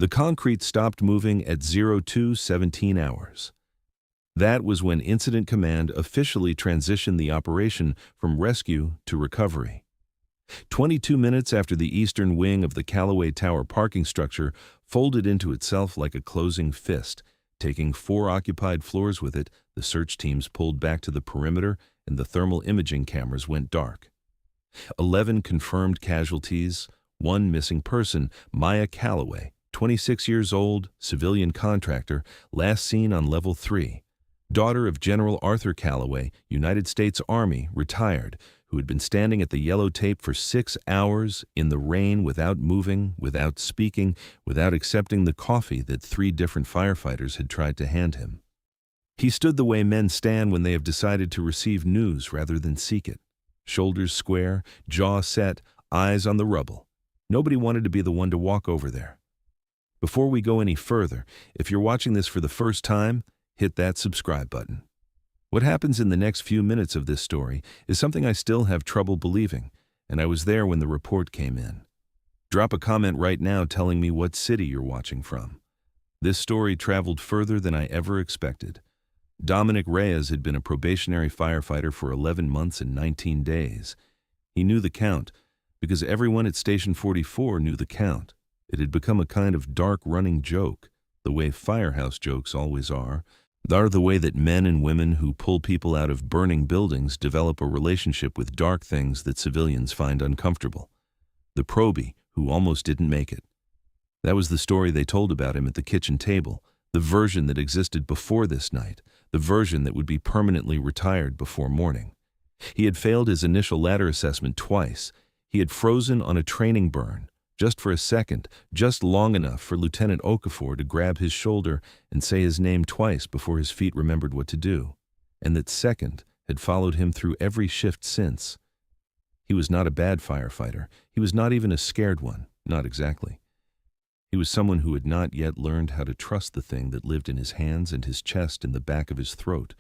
The concrete stopped moving at 02:17 hours. That was when Incident Command officially transitioned the operation from rescue to recovery. 22 minutes after the eastern wing of the Callaway Tower parking structure folded into itself like a closing fist, taking 4 occupied floors with it, the search teams pulled back to the perimeter and the thermal imaging cameras went dark. 11 confirmed casualties, 1 missing person, Maya Callaway, 26 years old, civilian contractor, last seen on level 3. Daughter of General Arthur Callaway, United States Army, retired, who had been standing at the yellow tape for 6 hours in the rain without moving, without speaking, without accepting the coffee that 3 different firefighters had tried to hand him. He stood the way men stand when they have decided to receive news rather than seek it. Shoulders square, jaw set, eyes on the rubble. Nobody wanted to be the one to walk over there. Before we go any further, if you're watching this for the first time, hit that subscribe button. What happens in the next few minutes of this story is something I still have trouble believing, and I was there when the report came in. Drop a comment right now telling me what city you're watching from. This story traveled further than I ever expected. Dominic Reyes had been a probationary firefighter for 11 months and 19 days. He knew the count, because everyone at Station 44 knew the count. It had become a kind of dark running joke, the way firehouse jokes always are. They're the way that men and women who pull people out of burning buildings develop a relationship with dark things that civilians find uncomfortable. The probie who almost didn't make it. That was the story they told about him at the kitchen table, the version that existed before this night, the version that would be permanently retired before morning. He had failed his initial ladder assessment twice. He had frozen on a training burn, just for a second, just long enough for Lieutenant Okafor to grab his shoulder and say his name twice before his feet remembered what to do. And that second had followed him through every shift since. He was not a bad firefighter. He was not even a scared one, not exactly. He was someone who had not yet learned how to trust the thing that lived in his hands and his chest and the back of his throat.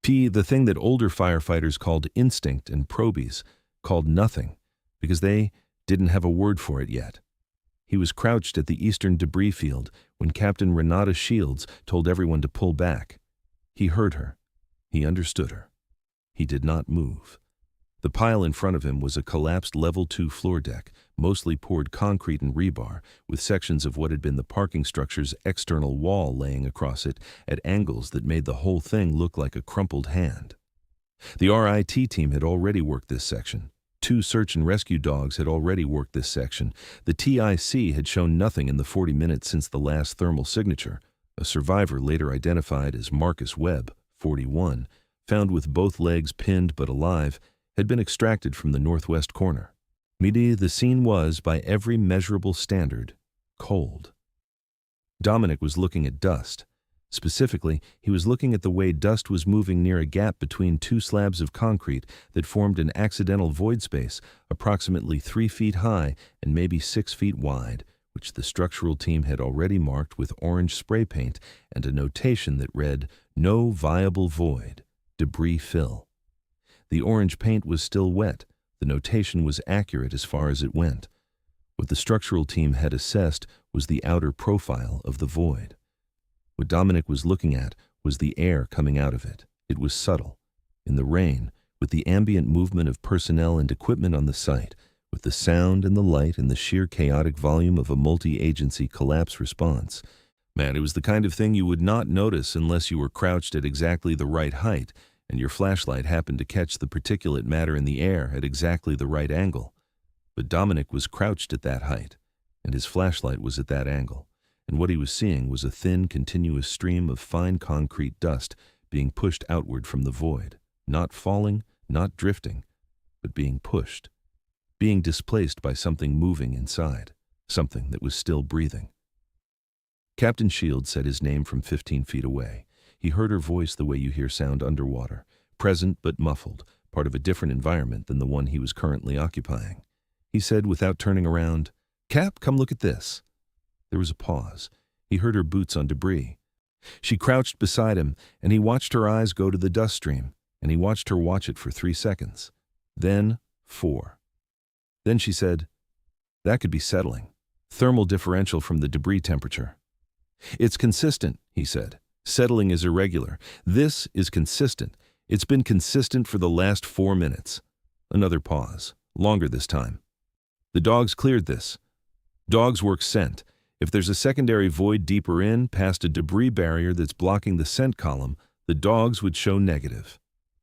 The thing that older firefighters called instinct and probies called nothing, because they didn't have a word for it yet. He was crouched at the eastern debris field when Captain Renata Shields told everyone to pull back. He heard her. He understood her. He did not move. The pile in front of him was a collapsed level 2 floor deck, mostly poured concrete and rebar, with sections of what had been the parking structure's external wall laying across it at angles that made the whole thing look like a crumpled hand. The RIT team had already worked this section. 2 search and rescue dogs had already worked this section. The TIC had shown nothing in the 40 minutes since the last thermal signature. A survivor later identified as Marcus Webb, 41, found with both legs pinned but alive, had been extracted from the northwest corner. The scene was, by every measurable standard, cold. Dominic was looking at dust. Specifically, he was looking at the way dust was moving near a gap between 2 slabs of concrete that formed an accidental void space approximately 3 feet high and maybe 6 feet wide, which the structural team had already marked with orange spray paint and a notation that read, "No viable void. Debris fill." The orange paint was still wet. The notation was accurate as far as it went. What the structural team had assessed was the outer profile of the void. What Dominic was looking at was the air coming out of it. It was subtle. In the rain, with the ambient movement of personnel and equipment on the site, with the sound and the light and the sheer chaotic volume of a multi-agency collapse response. Man, it was the kind of thing you would not notice unless you were crouched at exactly the right height and your flashlight happened to catch the particulate matter in the air at exactly the right angle. But Dominic was crouched at that height, and his flashlight was at that angle, and what he was seeing was a thin, continuous stream of fine concrete dust being pushed outward from the void, not falling, not drifting, but being pushed, being displaced by something moving inside, something that was still breathing. Captain Shields said his name from 15 feet away. He heard her voice the way you hear sound underwater, present but muffled, part of a different environment than the one he was currently occupying. He said without turning around, "Cap, come look at this." There was a pause. He heard her boots on debris. She crouched beside him, and he watched her eyes go to the dust stream, and he watched her watch it for 3 seconds. Then 4. Then she said, "That could be settling." Thermal differential from the debris temperature. It's consistent, he said. Settling is irregular. This is consistent. It's been consistent for the last 4 minutes. Another pause. Longer this time. The dogs cleared this. Dogs work scent. If there's a secondary void deeper in, past a debris barrier that's blocking the scent column, the dogs would show negative.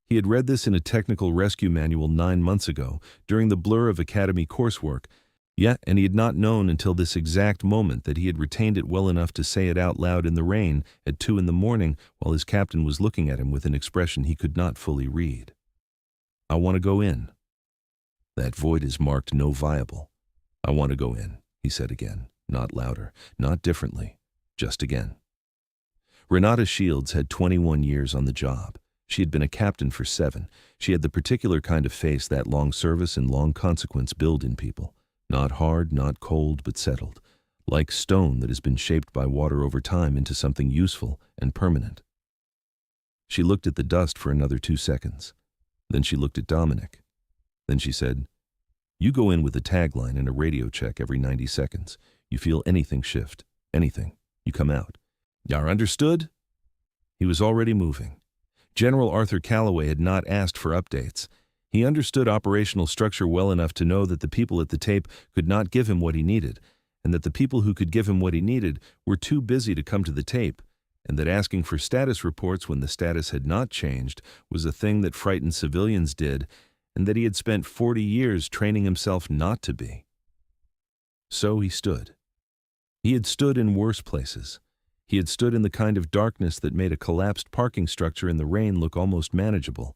He had read this in a technical rescue manual 9 months ago, during the blur of academy coursework. Yeah, and he had not known until this exact moment that he had retained it well enough to say it out loud in the rain at 2 in the morning while his captain was looking at him with an expression he could not fully read. I want to go in. That void is marked no viable. I want to go in, he said again, not louder, not differently, just again. Renata Shields had 21 years on the job. She had been a captain for 7. She had the particular kind of face that long service and long consequence build in people. Not hard, not cold, but settled, like stone that has been shaped by water over time into something useful and permanent. She looked at the dust for another 2 seconds. Then she looked at Dominic. Then she said, "You go in with a tagline and a radio check every 90 seconds. You feel anything shift, anything, you come out. Y'are understood?" He was already moving. General Arthur Calloway had not asked for updates. He understood operational structure well enough to know that the people at the tape could not give him what he needed, and that the people who could give him what he needed were too busy to come to the tape, and that asking for status reports when the status had not changed was a thing that frightened civilians did, and that he had spent 40 years training himself not to be. So he stood. He had stood in worse places. He had stood in the kind of darkness that made a collapsed parking structure in the rain look almost manageable,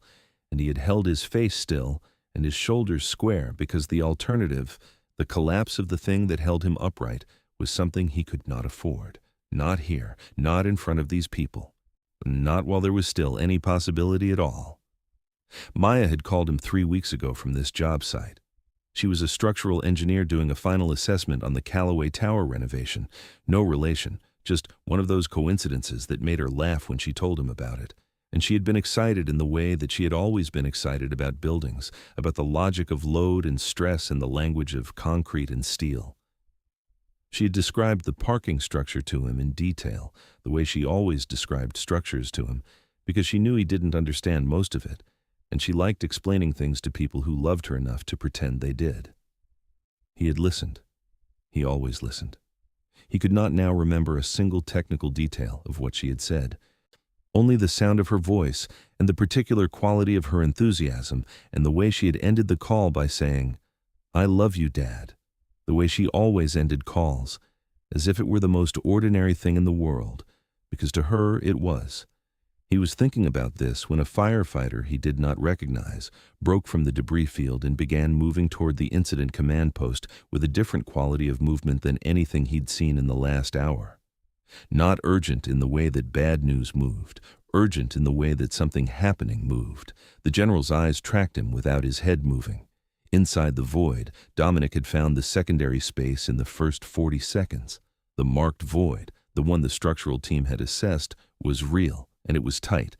and he had held his face still and his shoulders square because the alternative, the collapse of the thing that held him upright, was something he could not afford. Not here, not in front of these people, not while there was still any possibility at all. Maya had called him 3 weeks ago from this job site. She was a structural engineer doing a final assessment on the Calloway Tower renovation. No relation, just one of those coincidences that made her laugh when she told him about it. And she had been excited in the way that she had always been excited about buildings, about the logic of load and stress and the language of concrete and steel. She had described the parking structure to him in detail, the way she always described structures to him, because she knew he didn't understand most of it, and she liked explaining things to people who loved her enough to pretend they did. He had listened. He always listened. He could not now remember a single technical detail of what she had said. Only the sound of her voice and the particular quality of her enthusiasm and the way she had ended the call by saying, "I love you, Dad," the way she always ended calls, as if it were the most ordinary thing in the world, because to her it was. He was thinking about this when a firefighter he did not recognize broke from the debris field and began moving toward the incident command post with a different quality of movement than anything he'd seen in the last hour. Not urgent in the way that bad news moved, urgent in the way that something happening moved. The general's eyes tracked him without his head moving. Inside the void, Dominic had found the secondary space in the first 40 seconds. The marked void, the one the structural team had assessed, was real, and it was tight.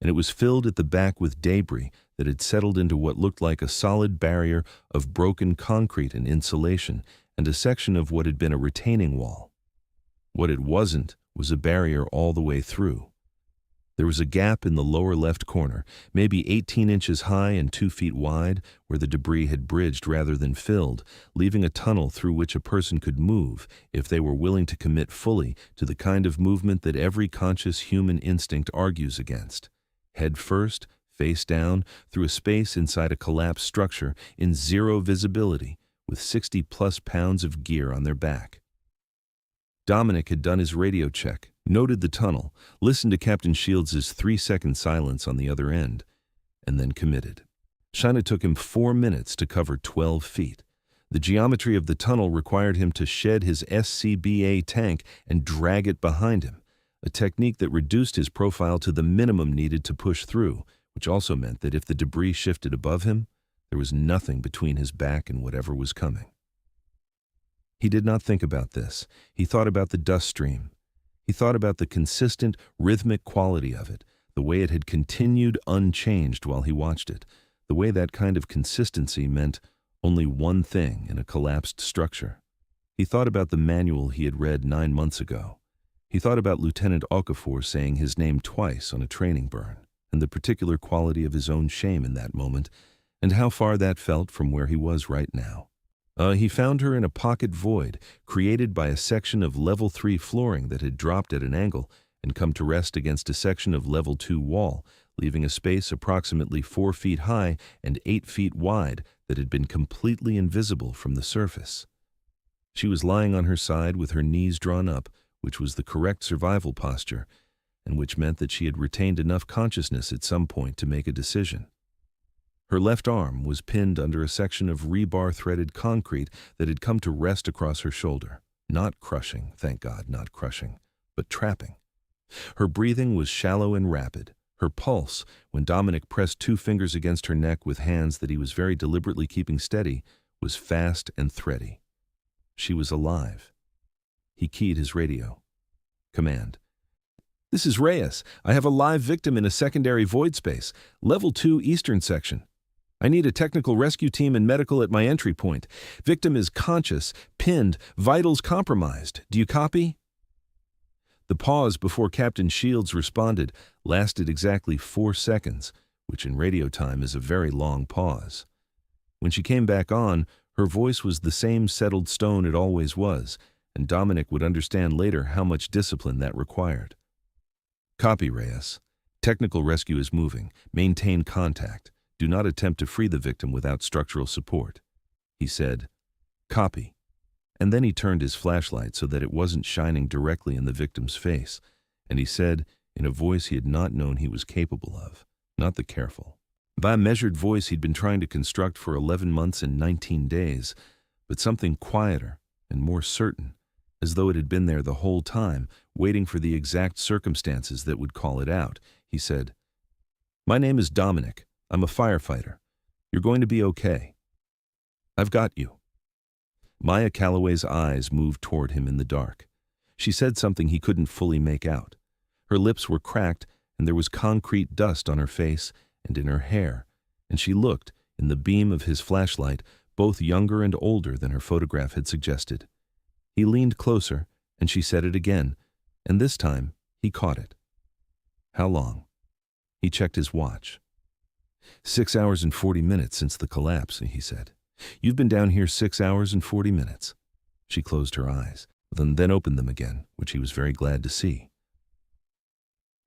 And it was filled at the back with debris that had settled into what looked like a solid barrier of broken concrete and insulation, and a section of what had been a retaining wall. What it wasn't was a barrier all the way through. There was a gap in the lower left corner, maybe 18 inches high and 2 feet wide, where the debris had bridged rather than filled, leaving a tunnel through which a person could move if they were willing to commit fully to the kind of movement that every conscious human instinct argues against. Head first, face down, through a space inside a collapsed structure in zero visibility, with 60-plus pounds of gear on their back. Dominic had done his radio check, noted the tunnel, listened to Captain Shields' 3-second silence on the other end, and then committed. China took him 4 minutes to cover 12 feet. The geometry of the tunnel required him to shed his SCBA tank and drag it behind him, a technique that reduced his profile to the minimum needed to push through, which also meant that if the debris shifted above him, there was nothing between his back and whatever was coming. He did not think about this. He thought about the dust stream. He thought about the consistent, rhythmic quality of it, the way it had continued unchanged while he watched it, the way that kind of consistency meant only one thing in a collapsed structure. He thought about the manual he had read 9 months ago. He thought about Lieutenant Okafor saying his name twice on a training burn, and the particular quality of his own shame in that moment, and how far that felt from where he was right now. He found her in a pocket void created by a section of level 3 flooring that had dropped at an angle and come to rest against a section of level 2 wall, leaving a space approximately 4 feet high and 8 feet wide that had been completely invisible from the surface. She was lying on her side with her knees drawn up, which was the correct survival posture, and which meant that she had retained enough consciousness at some point to make a decision. Her left arm was pinned under a section of rebar-threaded concrete that had come to rest across her shoulder. Not crushing, thank God, not crushing, but trapping. Her breathing was shallow and rapid. Her pulse, when Dominic pressed 2 fingers against her neck with hands that he was very deliberately keeping steady, was fast and thready. She was alive. He keyed his radio. Command. This is Reyes. I have a live victim in a secondary void space, level 2 eastern section. I need a technical rescue team and medical at my entry point. Victim is conscious, pinned, vitals compromised. Do you copy? The pause before Captain Shields responded lasted exactly 4 seconds, which in radio time is a very long pause. When she came back on, her voice was the same settled stone it always was, and Dominic would understand later how much discipline that required. Copy, Reyes. Technical rescue is moving. Maintain contact. Do not attempt to free the victim without structural support. He said, Copy. And then he turned his flashlight so that it wasn't shining directly in the victim's face, and he said, in a voice he had not known he was capable of, not the careful. By a measured voice he'd been trying to construct for 11 months and 19 days, but something quieter and more certain, as though it had been there the whole time, waiting for the exact circumstances that would call it out. He said, My name is Dominic. I'm a firefighter. You're going to be okay. I've got you. Maya Calloway's eyes moved toward him in the dark. She said something he couldn't fully make out. Her lips were cracked, and there was concrete dust on her face and in her hair, and she looked, in the beam of his flashlight, both younger and older than her photograph had suggested. He leaned closer, and she said it again, and this time he caught it. How long? He checked his watch. 6 hours and 40 minutes since the collapse, he said. You've been down here 6 hours and 40 minutes. She closed her eyes, then opened them again, which he was very glad to see.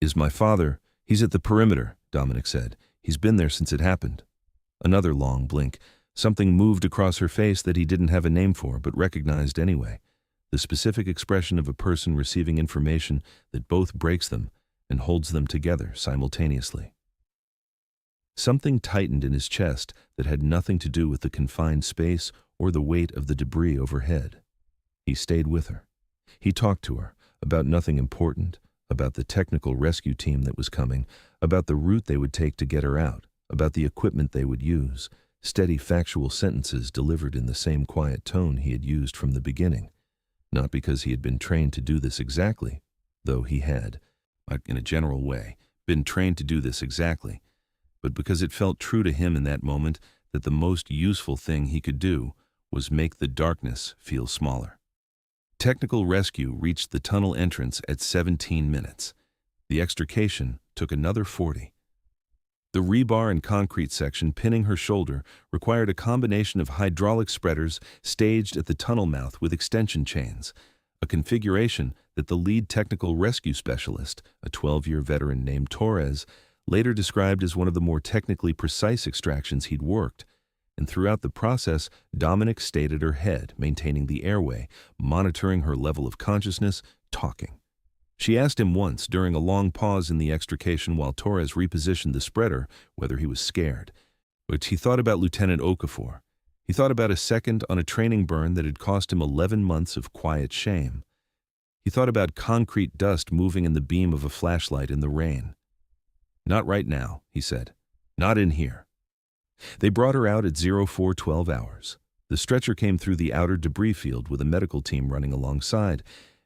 Is my father? He's at the perimeter, Dominic said. He's been there since it happened. Another long blink. Something moved across her face that he didn't have a name for, but recognized anyway. The specific expression of a person receiving information that both breaks them and holds them together simultaneously. Something tightened in his chest that had nothing to do with the confined space or the weight of the debris overhead. He stayed with her. He talked to her about nothing important, about the technical rescue team that was coming, about the route they would take to get her out, about the equipment they would use, steady factual sentences delivered in the same quiet tone he had used from the beginning. Not because he had been trained to do this exactly, though he had, in a general way, been trained to do this exactly, but because it felt true to him in that moment that the most useful thing he could do was make the darkness feel smaller. Technical rescue reached the tunnel entrance at 17 minutes. The extrication took another 40. The rebar and concrete section pinning her shoulder required a combination of hydraulic spreaders staged at the tunnel mouth with extension chains, a configuration that the lead technical rescue specialist, a 12-year veteran named Torres, later described as one of the more technically precise extractions he'd worked. And throughout the process, Dominic stayed at her head, maintaining the airway, monitoring her level of consciousness, talking. She asked him once, during a long pause in the extrication while Torres repositioned the spreader, whether he was scared. But he thought about Lieutenant Okafor. He thought about a second on a training burn that had cost him 11 months of quiet shame. He thought about concrete dust moving in the beam of a flashlight in the rain. Not right now, he said. Not in here. They brought her out at 0412 hours. The stretcher came through the outer debris field with a medical team running alongside,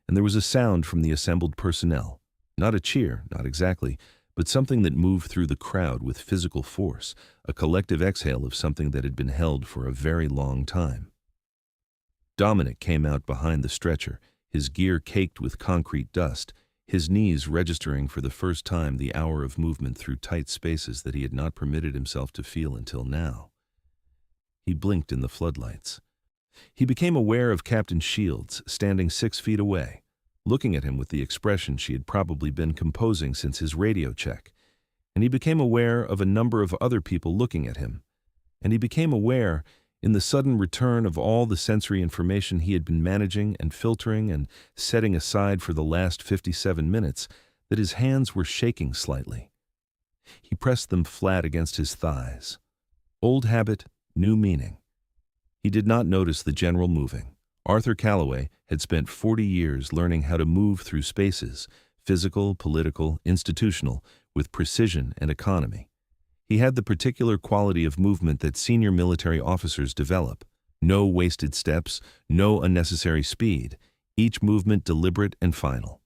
and there was a sound from the assembled personnel. Not a cheer, not exactly, but something that moved through the crowd with physical force, a collective exhale of something that had been held for a very long time. Dominic came out behind the stretcher, his gear caked with concrete dust, his knees registering for the first time the hour of movement through tight spaces that he had not permitted himself to feel until now. He blinked in the floodlights. He became aware of Captain Shields standing 6 feet away, looking at him with the expression she had probably been composing since his radio check. And he became aware of a number of other people looking at him. And he became aware, in the sudden return of all the sensory information he had been managing and filtering and setting aside for the last 57 minutes, that his hands were shaking slightly. He pressed them flat against his thighs. Old habit, new meaning. He did not notice the general moving. Arthur Calloway had spent 40 years learning how to move through spaces, physical, political, institutional, with precision and economy. He had the particular quality of movement that senior military officers develop. No wasted steps, no unnecessary speed, each movement deliberate and final.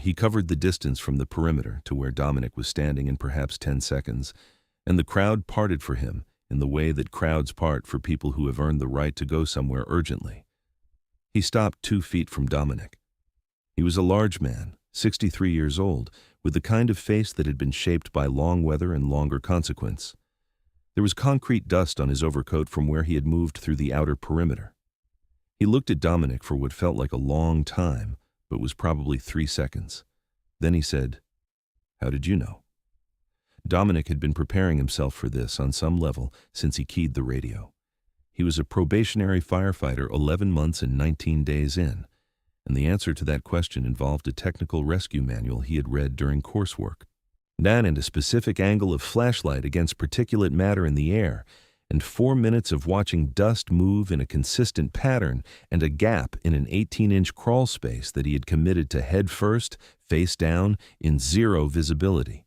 He covered the distance from the perimeter to where Dominic was standing in perhaps 10 seconds, and the crowd parted for him in the way that crowds part for people who have earned the right to go somewhere urgently. He stopped 2 feet from Dominic. He was a large man, 63 years old, with the kind of face that had been shaped by long weather and longer consequence. There was concrete dust on his overcoat from where he had moved through the outer perimeter. He looked at Dominic for what felt like a long time, but was probably 3 seconds. Then he said, "How did you know?" Dominic had been preparing himself for this on some level since he keyed the radio. He was a probationary firefighter 11 months and 19 days in, and the answer to that question involved a technical rescue manual he had read during coursework. That and a specific angle of flashlight against particulate matter in the air, and 4 minutes of watching dust move in a consistent pattern and a gap in an 18-inch crawl space that he had committed to head first, face down, in zero visibility.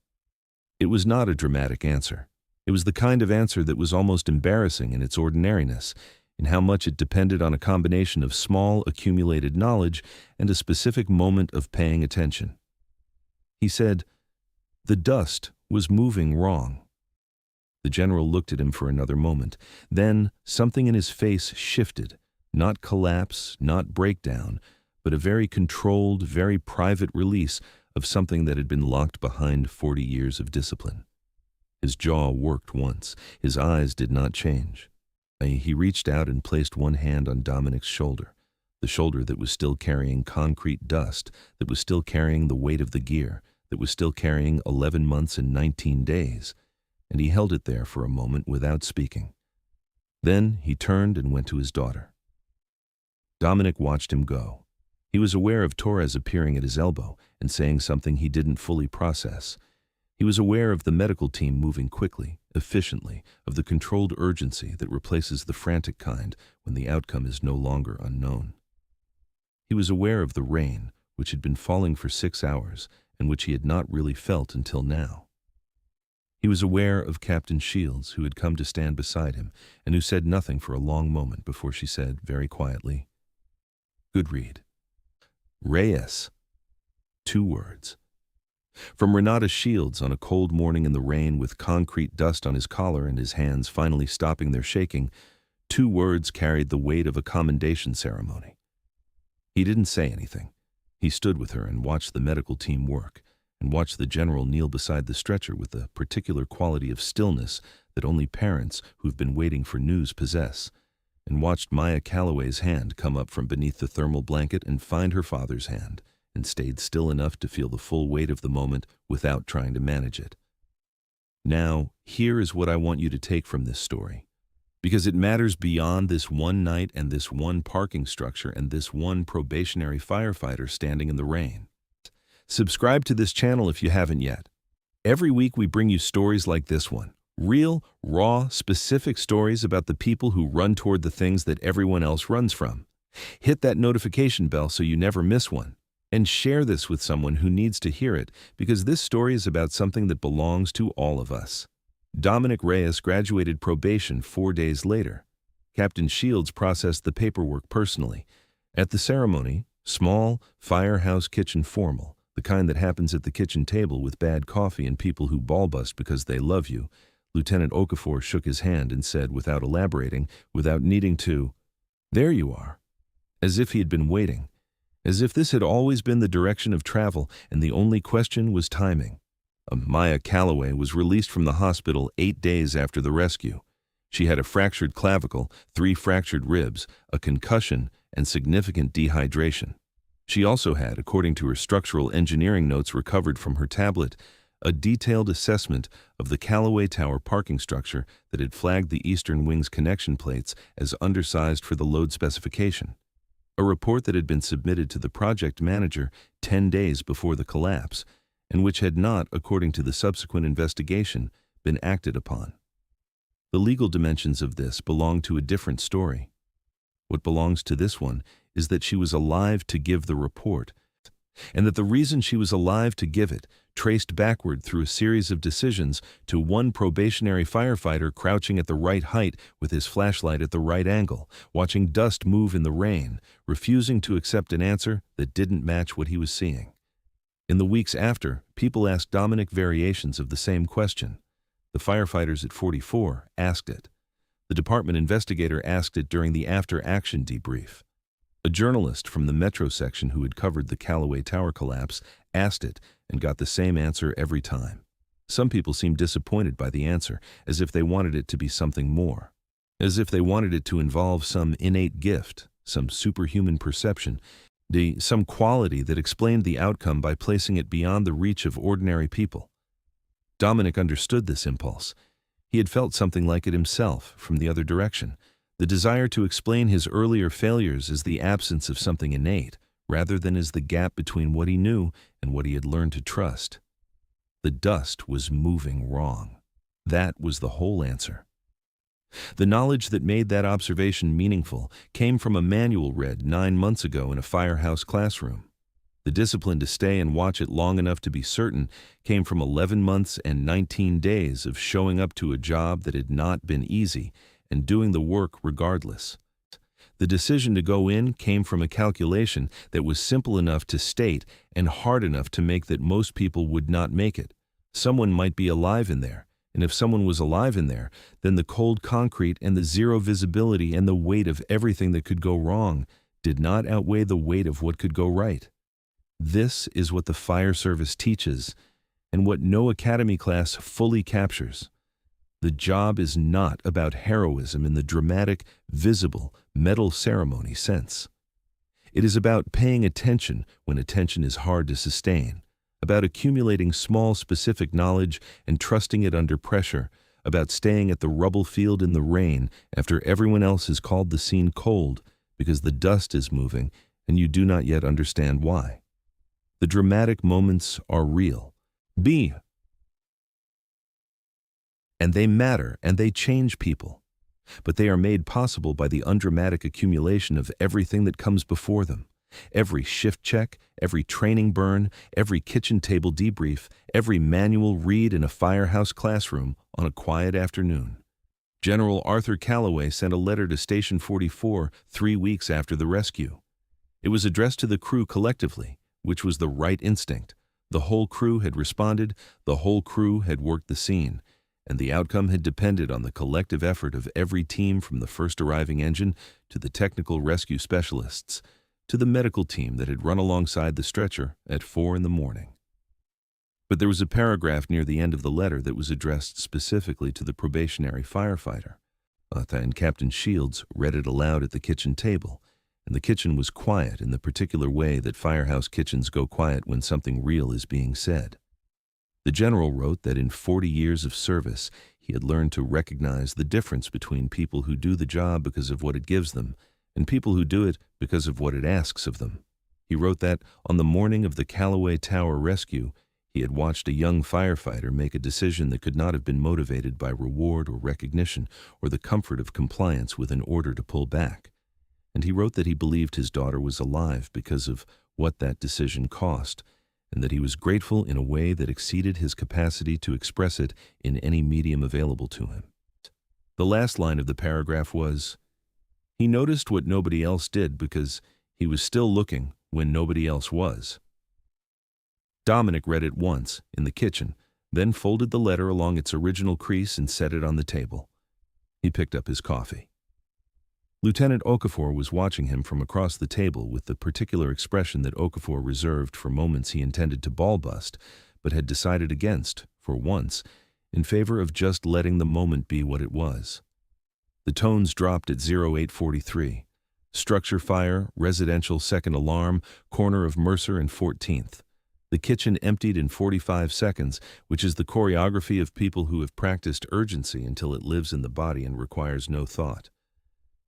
It was not a dramatic answer. It was the kind of answer that was almost embarrassing in its ordinariness, in how much it depended on a combination of small accumulated knowledge and a specific moment of paying attention. He said, "The dust was moving wrong." The general looked at him for another moment. Then something in his face shifted, not collapse, not breakdown, but a very controlled, very private release of something that had been locked behind 40 years of discipline. His jaw worked once. His eyes did not change. He reached out and placed one hand on Dominic's shoulder, the shoulder that was still carrying concrete dust, that was still carrying the weight of the gear, that was still carrying 11 months and 19 days, and he held it there for a moment without speaking. Then he turned and went to his daughter. Dominic watched him go. He was aware of Torres appearing at his elbow and saying something he didn't fully process. He was aware of the medical team moving quickly, efficiently, of the controlled urgency that replaces the frantic kind when the outcome is no longer unknown. He was aware of the rain, which had been falling for 6 hours and which he had not really felt until now. He was aware of Captain Shields, who had come to stand beside him and who said nothing for a long moment before she said, very quietly, "Good read." Reyes. 2 words. From Renata Shields on a cold morning in the rain with concrete dust on his collar and his hands finally stopping their shaking, 2 words carried the weight of a commendation ceremony. He didn't say anything. He stood with her and watched the medical team work, and watched the general kneel beside the stretcher with the particular quality of stillness that only parents who've been waiting for news possess, and watched Maya Calloway's hand come up from beneath the thermal blanket and find her father's hand, and stayed still enough to feel the full weight of the moment without trying to manage it. Now, here is what I want you to take from this story, because it matters beyond this one night and this one parking structure and this one probationary firefighter standing in the rain. Subscribe to this channel if you haven't yet. Every week we bring you stories like this one. Real, raw, specific stories about the people who run toward the things that everyone else runs from. Hit that notification bell so you never miss one. And share this with someone who needs to hear it, because this story is about something that belongs to all of us. Dominic Reyes graduated probation 4 days later. Captain Shields processed the paperwork personally. At the ceremony, small, firehouse kitchen formal, the kind that happens at the kitchen table with bad coffee and people who ball-bust because they love you, Lieutenant Okafor shook his hand and said, without elaborating, without needing to, "There you are. as if he had been waiting, as if this had always been the direction of travel and the only question was timing. Maya Calloway was released from the hospital 8 days after the rescue. She had a fractured clavicle, 3 fractured ribs, a concussion, and significant dehydration. She also had, according to her structural engineering notes recovered from her tablet, a detailed assessment of the Calloway Tower parking structure that had flagged the eastern wing's connection plates as undersized for the load specification. A report that had been submitted to the project manager 10 days before the collapse, and which had not, according to the subsequent investigation, been acted upon. The legal dimensions of this belong to a different story. What belongs to this one is that she was alive to give the report, and that the reason she was alive to give it traced backward through a series of decisions to one probationary firefighter crouching at the right height with his flashlight at the right angle, watching dust move in the rain, refusing to accept an answer that didn't match what he was seeing. In the weeks after, people asked Dominic variations of the same question. The firefighters at 44 asked it. The department investigator asked it during the after-action debrief. A journalist from the Metro section who had covered the Calloway Tower collapse asked it and got the same answer every time. Some people seemed disappointed by the answer, as if they wanted it to be something more, as if they wanted it to involve some innate gift, some superhuman perception, some quality that explained the outcome by placing it beyond the reach of ordinary people. Dominic understood this impulse. He had felt something like it himself from the other direction. The desire to explain his earlier failures as the absence of something innate, rather than as the gap between what he knew and what he had learned to trust. The dust was moving wrong. That was the whole answer. The knowledge that made that observation meaningful came from a manual read 9 months ago in a firehouse classroom. The discipline to stay and watch it long enough to be certain came from 11 months and 19 days of showing up to a job that had not been easy and doing the work regardless. The decision to go in came from a calculation that was simple enough to state and hard enough to make that most people would not make it. Someone might be alive in there, and if someone was alive in there, then the cold concrete and the zero visibility and the weight of everything that could go wrong did not outweigh the weight of what could go right. This is what the fire service teaches, and what no academy class fully captures. The job is not about heroism in the dramatic, visible, medal ceremony sense. It is about paying attention when attention is hard to sustain, about accumulating small specific knowledge and trusting it under pressure, about staying at the rubble field in the rain after everyone else has called the scene cold because the dust is moving and you do not yet understand why. The dramatic moments are real. And they matter and they change people. But they are made possible by the undramatic accumulation of everything that comes before them. Every shift check, every training burn, every kitchen table debrief, every manual read in a firehouse classroom on a quiet afternoon. General Arthur Calloway sent a letter to Station 44 3 weeks after the rescue. It was addressed to the crew collectively, which was the right instinct. The whole crew had responded, the whole crew had worked the scene, and the outcome had depended on the collective effort of every team from the first arriving engine to the technical rescue specialists, to the medical team that had run alongside the stretcher at 4 a.m. But there was a paragraph near the end of the letter that was addressed specifically to the probationary firefighter. And Captain Shields read it aloud at the kitchen table, and the kitchen was quiet in the particular way that firehouse kitchens go quiet when something real is being said. The general wrote that in 40 years of service, he had learned to recognize the difference between people who do the job because of what it gives them and people who do it because of what it asks of them. He wrote that on the morning of the Calloway Tower rescue, he had watched a young firefighter make a decision that could not have been motivated by reward or recognition or the comfort of compliance with an order to pull back. And he wrote that he believed his daughter was alive because of what that decision cost, and that he was grateful in a way that exceeded his capacity to express it in any medium available to him. The last line of the paragraph was, he noticed what nobody else did because he was still looking when nobody else was. Dominic read it once, in the kitchen, then folded the letter along its original crease and set it on the table. He picked up his coffee. Lieutenant Okafor was watching him from across the table with the particular expression that Okafor reserved for moments he intended to ball-bust, but had decided against, for once, in favor of just letting the moment be what it was. The tones dropped at 0843. Structure fire, residential second alarm, corner of Mercer and 14th. The kitchen emptied in 45 seconds, which is the choreography of people who have practiced urgency until it lives in the body and requires no thought.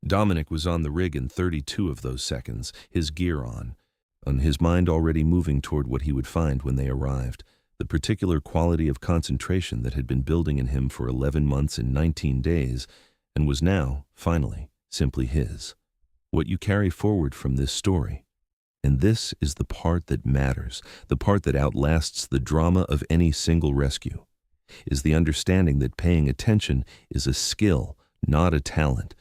Dominic was on the rig in 32 of those seconds, his gear on his mind already moving toward what he would find when they arrived, the particular quality of concentration that had been building in him for 11 months and 19 days, and was now, finally, simply his. What you carry forward from this story. And this is the part that matters, the part that outlasts the drama of any single rescue, is the understanding that paying attention is a skill, not a talent.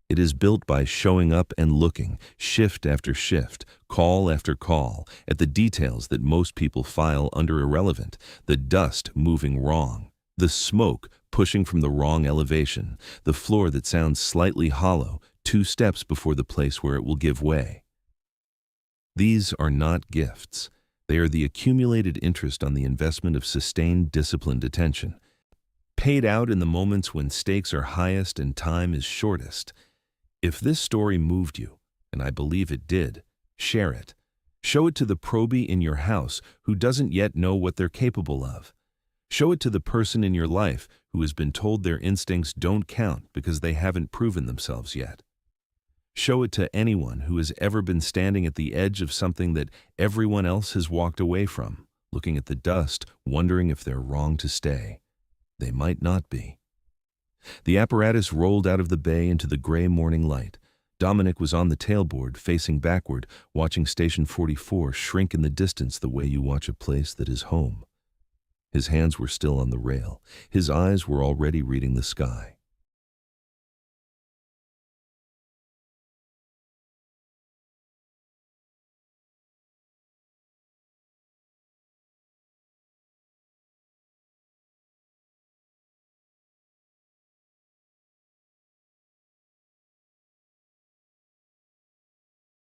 It is built by showing up and looking, shift after shift, call after call, at the details that most people file under irrelevant, the dust moving wrong, the smoke pushing from the wrong elevation, the floor that sounds slightly hollow 2 steps before the place where it will give way. These are not gifts. They are the accumulated interest on the investment of sustained, disciplined attention, paid out in the moments when stakes are highest and time is shortest. If this story moved you, and I believe it did, share it. Show it to the probie in your house who doesn't yet know what they're capable of. Show it to the person in your life who has been told their instincts don't count because they haven't proven themselves yet. Show it to anyone who has ever been standing at the edge of something that everyone else has walked away from, looking at the dust, wondering if they're wrong to stay. They might not be. The apparatus rolled out of the bay into the gray morning light. Dominic was on the tailboard, facing backward, watching Station 44 shrink in the distance the way you watch a place that is home. His hands were still on the rail. His eyes were already reading the sky.